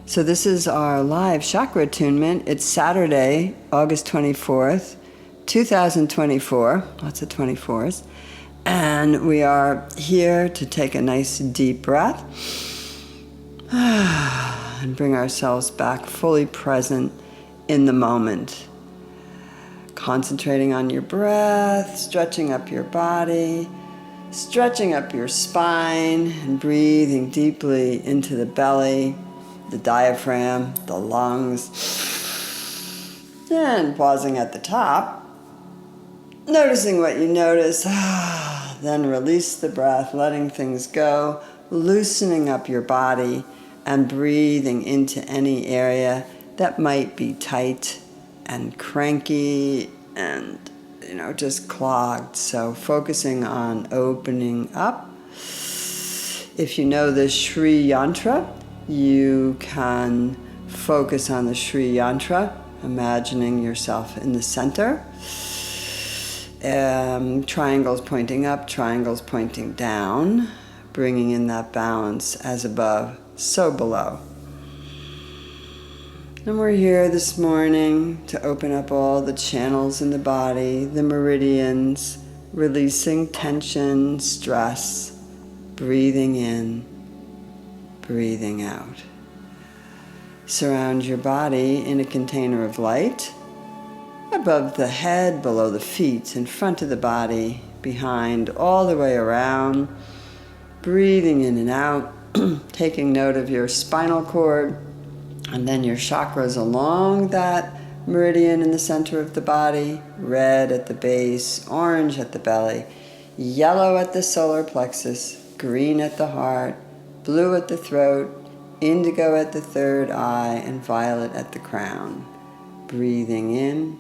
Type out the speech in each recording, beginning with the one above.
So this is our live Chakra Attunement. It's Saturday, August 24th, 2024. Lots of 24s. And we are here to take a nice deep breath and bring ourselves back fully present in the moment. Concentrating on your breath, stretching up your body, stretching up your spine, and breathing deeply into the belly, the diaphragm, the lungs, and pausing at the top, noticing what you notice, then release the breath, letting things go, loosening up your body, and breathing into any area that might be tight and cranky and, just clogged. So focusing on opening up. If you know the Shri Yantra, you can focus on the Shri Yantra, imagining yourself in the center. Triangles pointing up, triangles pointing down, bringing in that balance as above, so below. And we're here this morning to open up all the channels in the body, the meridians, releasing tension, stress, breathing in, breathing out. Surround your body in a container of light, above the head, below the feet, in front of the body, behind, all the way around. Breathing in and out, taking note of your spinal cord, and then your chakras along that meridian in the center of the body. Red at the base, orange at the belly, yellow at the solar plexus, green at the heart, blue at the throat, indigo at the third eye, and violet at the crown. Breathing in,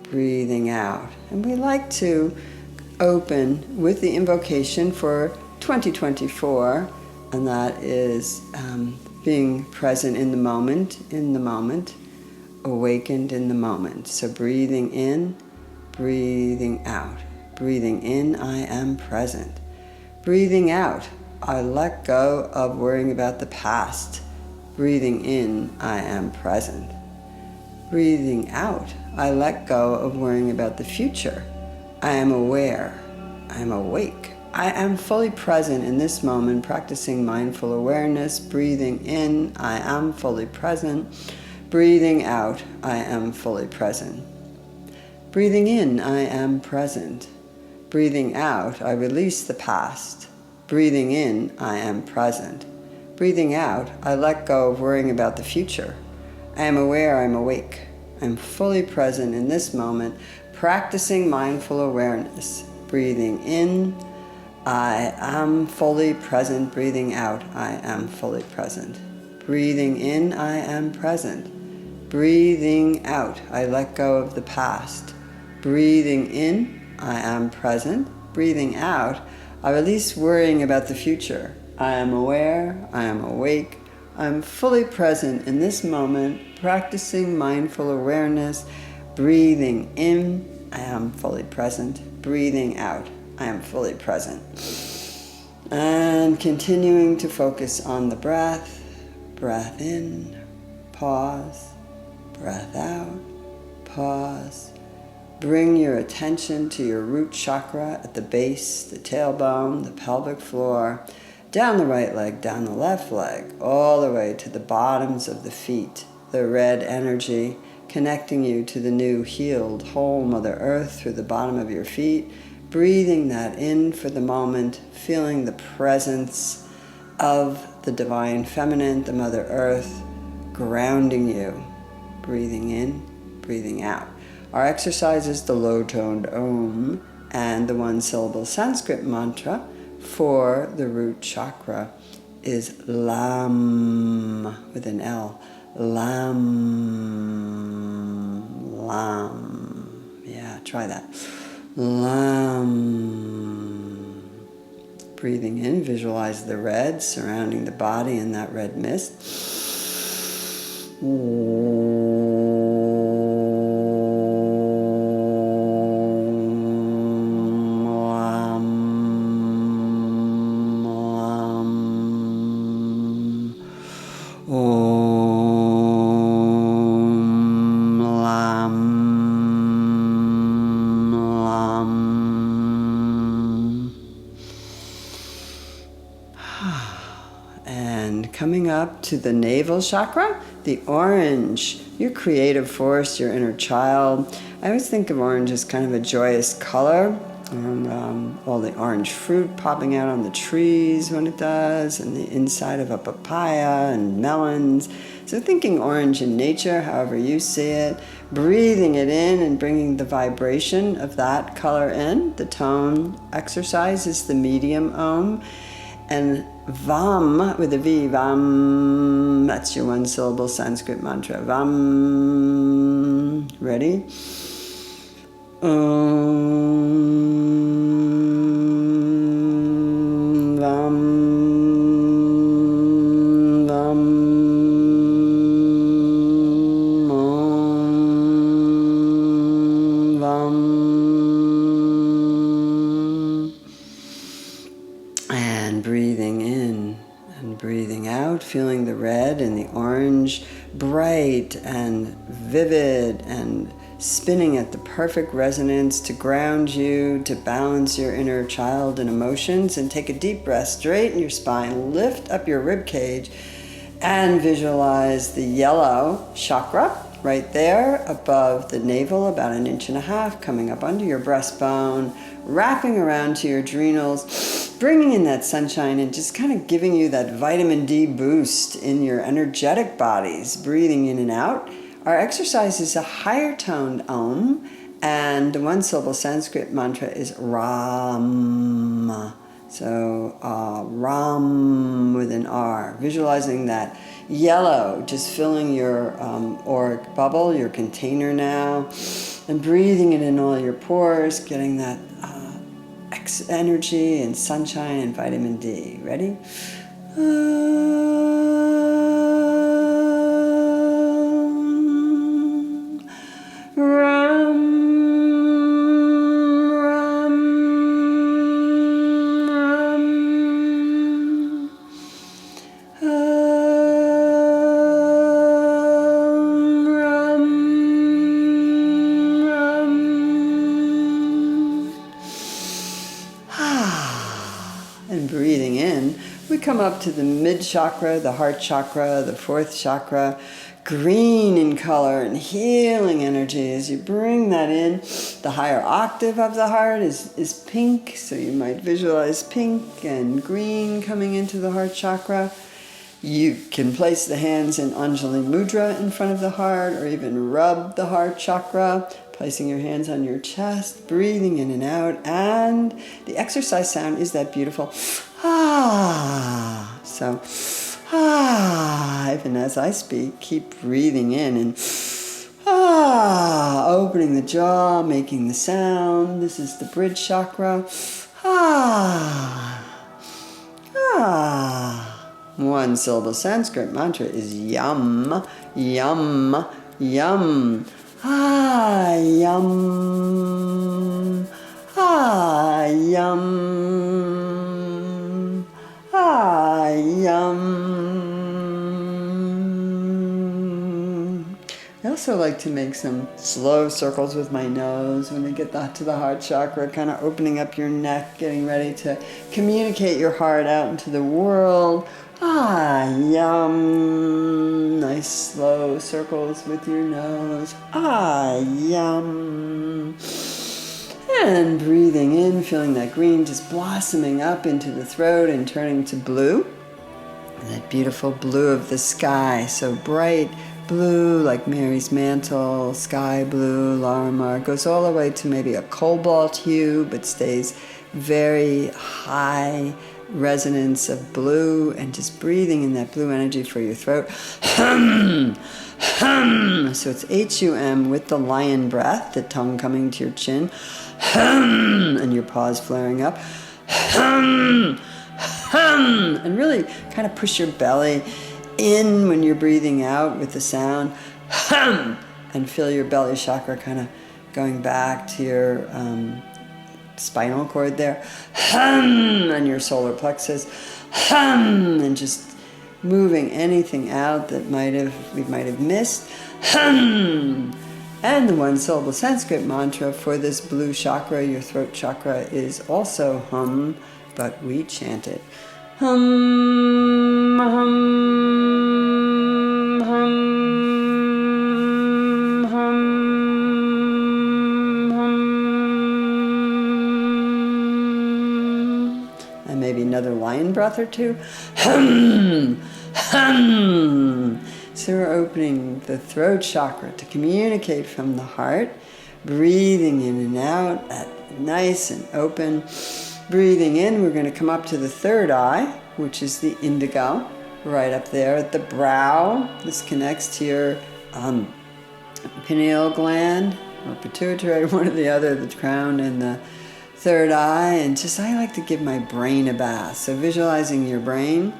breathing out. And we like to open with the invocation for 2024, and that is being present in the moment, awakened in the moment. So breathing in, breathing out. Breathing in, I am present. Breathing out, I let go of worrying about the past. Breathing in, I am present. Breathing out, I let go of worrying about the future. I am aware. I am awake. I am fully present in this moment, practicing mindful awareness. Breathing in, I am fully present. Breathing out, I am fully present. Breathing in, I am present. Breathing out, I release the past. Breathing in, I am present. Breathing out, I let go of worrying about the future. I am aware, I am awake. I am fully present in this moment, practicing mindful awareness. Breathing in, I am fully present. Breathing out, I am fully present. Breathing in, I am present. Breathing out, I let go of the past. Breathing in, I am present. Breathing out, I release worrying about the future. I am aware, I am awake, I am fully present in this moment, practicing mindful awareness. Breathing in, I am fully present. Breathing out, I am fully present. And continuing to focus on the breath. Breath in, pause, breath out, pause. Bring your attention to your root chakra at the base, the tailbone, the pelvic floor, down the right leg, down the left leg, all the way to the bottoms of the feet. The red energy connecting you to the new healed whole Mother Earth through the bottom of your feet. Breathing that in for the moment, feeling the presence of the Divine Feminine, the Mother Earth, grounding you. Breathing in, breathing out. Our exercise is the low-toned Om and the one-syllable Sanskrit mantra for the root chakra is Lam with an L. Lam, Lam. Yeah, try that. Lam. Breathing in, visualize the red surrounding the body in that red mist. Lam, Lam, Om. And coming up to the navel chakra, the orange, your creative force, your inner child. I always think of orange as kind of a joyous color. And all the orange fruit popping out on the trees when it does, and the inside of a papaya and melons. So thinking orange in nature, however you see it, breathing it in and bringing the vibration of that color in. The tone exercise is the medium Om. And Vam with a V, Vam, that's your one syllable Sanskrit mantra. Vam, ready? And breathing in and breathing out, feeling the red and the orange, bright and vivid and spinning at the perfect resonance to ground you, to balance your inner child and emotions. And take a deep breath, straighten your spine, lift up your rib cage, and visualize the yellow chakra right there above the navel, about 1.5 inches, coming up under your breastbone, wrapping around to your adrenals, bringing in that sunshine and just kind of giving you that vitamin D boost in your energetic bodies, breathing in and out. Our exercise is a higher toned Om, and the one syllable Sanskrit mantra is Ram. So Ram with an R, visualizing that yellow just filling your auric bubble, your container now, and breathing it in all your pores, getting that energy and sunshine and vitamin D. Ready? And breathing in, we come up to the mid chakra, the heart chakra, the fourth chakra, green in color and healing energy. As you bring that in, the higher octave of the heart is pink, so you might visualize pink and green coming into the heart chakra. You can place the hands in Anjali Mudra in front of the heart, or even rub the heart chakra, placing your hands on your chest, breathing in and out. And the exercise sound is that beautiful ah. So even as I speak, keep breathing in and opening the jaw, making the sound. This is the bridge chakra. One syllable Sanskrit mantra is yum, yum, yum. Yum, yum, yum. I also like to make some slow circles with my nose when I get to the heart chakra, kind of opening up your neck, getting ready to communicate your heart out into the world. Yum. Nice slow circles with your nose. Yum. And breathing in, feeling that green just blossoming up into the throat and turning to blue. That beautiful blue of the sky, so bright blue like Mary's mantle, sky blue, Larimar, goes all the way to maybe a cobalt hue, but stays very high resonance of blue, and just breathing in that blue energy for your throat. So it's H-U-M with the lion breath, the tongue coming to your chin, and your paws flaring up. And really kind of push your belly in when you're breathing out with the sound. And feel your belly chakra kind of going back to your spinal cord there, and your solar plexus, and just moving anything out that we might have missed. And the one syllable Sanskrit mantra for this blue chakra, your throat chakra, is also hum, but we chant it. Hum, hum, hum, hum, hum. And maybe another lion breath or two. Hum, hum. So we're opening the throat chakra to communicate from the heart, breathing in and out, nice and open. Breathing in, we're going to come up to the third eye, which is the indigo, right up there at the brow. This connects to your pineal gland or pituitary, one or the other, the crown and the third eye. And I like to give my brain a bath. So visualizing your brain,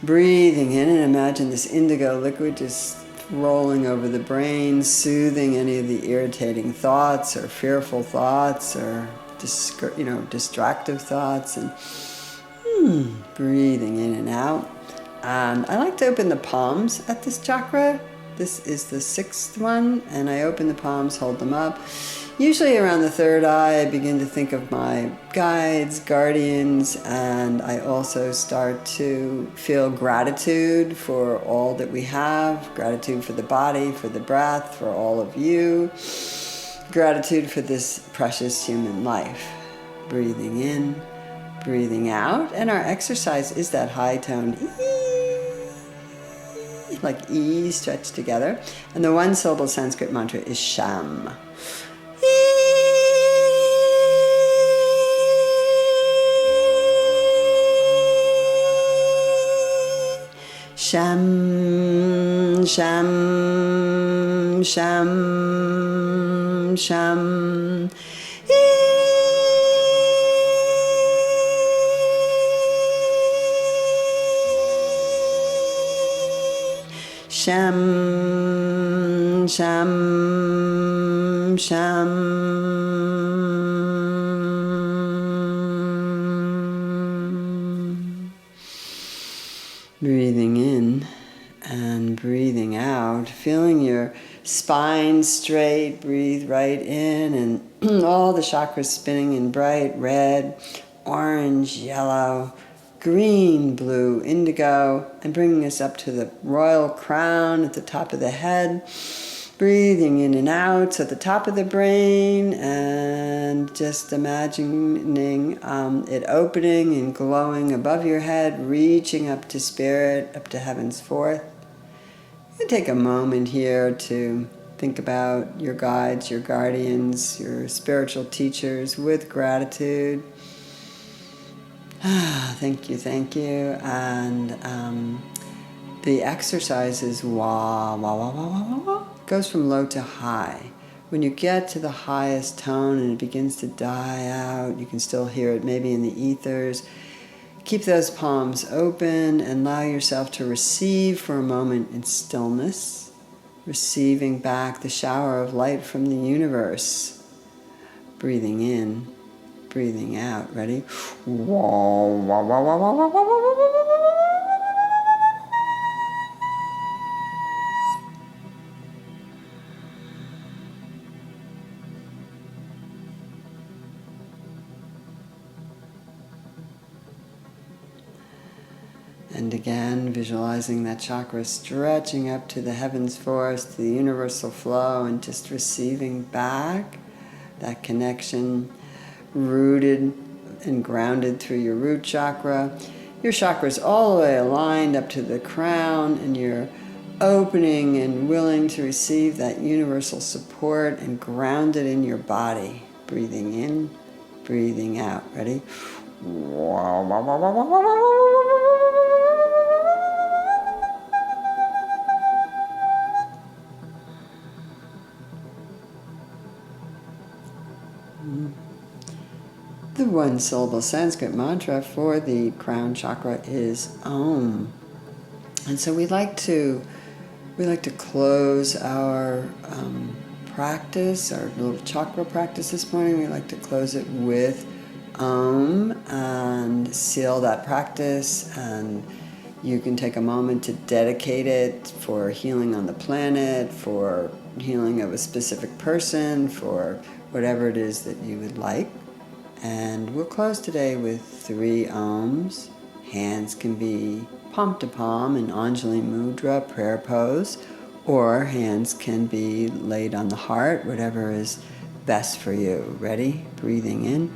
breathing in, and imagine this indigo liquid just rolling over the brain, soothing any of the irritating thoughts or fearful thoughts or distractive thoughts, and breathing in and out. And I like to open the palms at this chakra. This is the sixth one, and I open the palms, hold them up. Usually around the third eye, I begin to think of my guides, guardians, and I also start to feel gratitude for all that we have, gratitude for the body, for the breath, for all of you. Gratitude for this precious human life. Breathing in, breathing out. And our exercise is that high tone E, like E stretched together. And the one syllable Sanskrit mantra is Sham. Sham, sham, sham, sham. Sham, sham, sham. Breathing in and breathing out, feeling your spine straight. Breathe right in, and all the chakras spinning in bright red, orange, yellow, green, blue, indigo, and bringing us up to the royal crown at the top of the head. Breathing in and out, so at the top of the brain, and just imagining it opening and glowing above your head, reaching up to spirit, up to heaven's fourth. You take a moment here to think about your guides, your guardians, your spiritual teachers with gratitude. Thank you. And the exercise is wah, wah, wah, wah, wah, wah, wah. Goes from low to high. When you get to the highest tone and it begins to die out, you can still hear it maybe in the ethers. Keep those palms open and allow yourself to receive for a moment in stillness, receiving back the shower of light from the universe. Breathing in, breathing out. Ready? And again, visualizing that chakra stretching up to the heavens forest, to the universal flow, and just receiving back that connection, rooted and grounded through your root chakra. Your chakras all the way aligned up to the crown, and you're opening and willing to receive that universal support and grounded in your body. Breathing in, breathing out. Ready? The one-syllable Sanskrit mantra for the crown chakra is Om. And so we like to close our practice, our little chakra practice this morning. We like to close it with Om and seal that practice. And you can take a moment to dedicate it for healing on the planet, for healing of a specific person, for whatever it is that you would like. And we'll close today with 3 Oms. Hands can be palm to palm in Anjali Mudra, prayer pose, or hands can be laid on the heart, whatever is best for you. Ready? Breathing in.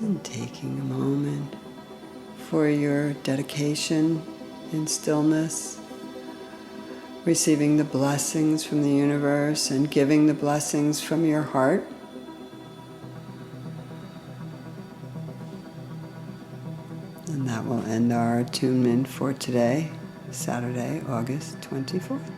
And taking a moment for your dedication in stillness, receiving the blessings from the universe and giving the blessings from your heart. And that will end our attunement for today, Saturday, August 24th.